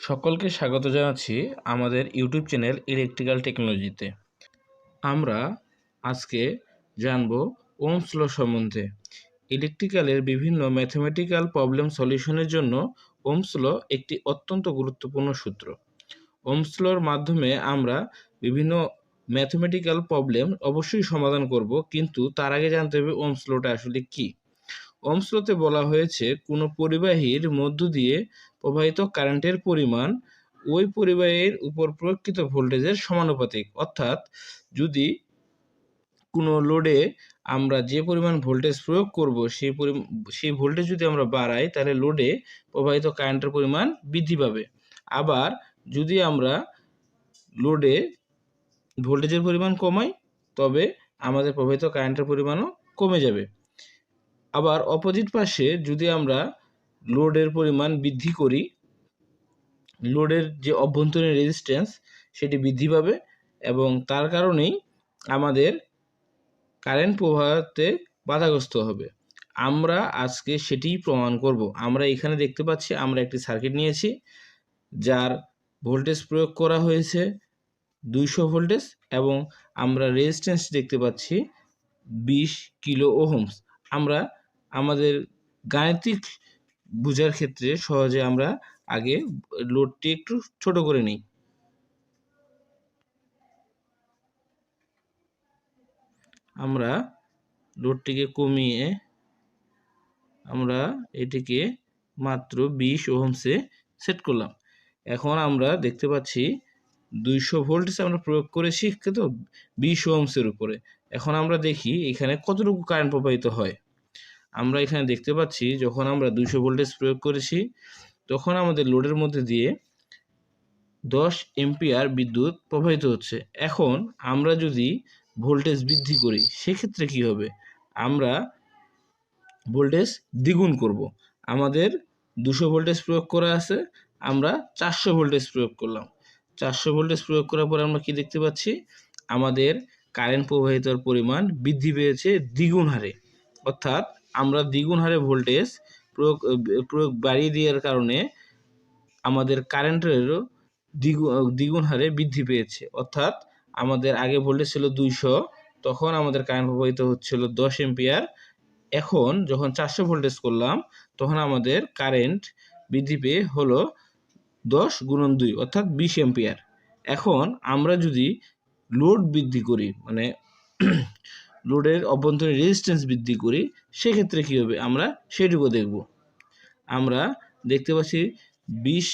সকলকে স্বাগত জানাচ্ছি আমাদের ইউটিউব চ্যানেল ইলেকট্রিক্যাল টেকনোলজিতে। আমরা আজকে জানব ওহমস ল সম্বন্ধে। ইলেকট্রিক্যালের বিভিন্ন ম্যাথমেটিক্যাল প্রবলেম সলিউশনের জন্য ওহমস ল একটি অত্যন্ত গুরুত্বপূর্ণ সূত্র। ওহমস লর মাধ্যমে আমরা বিভিন্ন ম্যাথমেটিক্যাল প্রবলেম অবশ্যই সমাধান করব, কিন্তু তার আগে জানতে হবে ওহমস লটা আসলে কী। ওহমস লতে বলা হয়েছে কোনো পরিবাহীর মধ্য দিয়ে প্রবাহিত কারেন্টের পরিমাণ ওই পরিবাহীর উপর প্রয়োগকৃত ভোল্টেজের সমানুপাতিক। অর্থাৎ যদি কোনো লোডে আমরা যে পরিমাণ ভোল্টেজ প্রয়োগ করব সেই ভোল্টেজ যদি আমরা বাড়াই, তাহলে লোডে প্রবাহিত কারেন্টের পরিমাণ বৃদ্ধি পাবে। আবার যদি আমরা লোডে ভোল্টেজের পরিমাণ কমাই, তবে আমাদের প্রবাহিত কারেন্টের পরিমাণও কমে যাবে। আবার অপোজিট পাশে যদি আমরা লোডের পরিমাণ বৃদ্ধি করি, লোডের যে অভ্যন্তরীণ রেজিস্ট্যান্স সেটি বৃদ্ধি পাবে এবং তার কারণেই আমাদের কারেন্ট প্রবাহতে বাধাগ্রস্ত হবে। আমরা আজকে সেটিই প্রমাণ করব। আমরা এখানে দেখতে পাচ্ছি আমরা একটি সার্কিট নিয়েছি যার ভোল্টেজ প্রয়োগ করা হয়েছে 200 ভোল্টেজ এবং আমরা রেজিস্ট্যান্স দেখতে পাচ্ছি 20 কিলো ওহমস। আমরা আমাদের গাণিতিক বোঝার ক্ষেত্রে সহজে আমরা আগে লোডটি একটু ছোট করে নিই। আমরা লোডটিকে কমিয়ে আমরা এটিকে মাত্র 20 ওহমসে সেট করলাম। এখন আমরা দেখতে পাচ্ছি 200 ভোল্টেজ আমরা প্রয়োগ করেছি তো 20 ওহমসের উপরে। এখন আমরা দেখি এখানে কতটুকু কারেন্ট প্রবাহিত হয়। আমরা এখানে দেখতে পাচ্ছি যখন আমরা 200 ভোল্টেজ প্রয়োগ করেছি, তখন আমাদের লোডের মধ্যে দিয়ে 10 এম্পিয়ার বিদ্যুৎ প্রবাহিত হচ্ছে। এখন আমরা যদি ভোল্টেজ বৃদ্ধি করি, সেক্ষেত্রে কি হবে? আমরা ভোল্টেজ দ্বিগুণ করব। আমাদের 200 ভোল্টেজ প্রয়োগ করা আছে, আমরা 400 ভোল্টেজ প্রয়োগ করলাম। 400 ভোল্টেজ প্রয়োগ করার পর আমরা কি দেখতে পাচ্ছি? আমাদের কারেন্ট প্রবাহিতর পরিমাণ বৃদ্ধি পেয়েছে দ্বিগুণ হারে। অর্থাৎ আমরা দ্বিগুণ হারে ভোল্টেজ প্রয়োগ বাড়িয়ে দেওয়ার কারণে আমাদের কারেন্টেরও দ্বিগুণ হারে বৃদ্ধি পেয়েছে। অর্থাৎ আমাদের আগে ভোল্টেজ ছিল 200, তখন আমাদের কারেন্ট প্রবাহিত হচ্ছিল 10 এম্পিয়ার। এখন যখন 400 ভোল্টেজ করলাম, তখন আমাদের কারেন্ট বৃদ্ধি পেয়ে হলো 10 গুণন 2 অর্থাৎ 20 এম্পিয়ার। এখন আমরা যদি লোড বৃদ্ধি করি, মানে লোডের অভ্যন্তরীণ রেজিস্ট্যান্স বৃদ্ধি করি, সেক্ষেত্রে কী হবে আমরা সেটুকু দেখব। আমরা দেখতে পাচ্ছি 20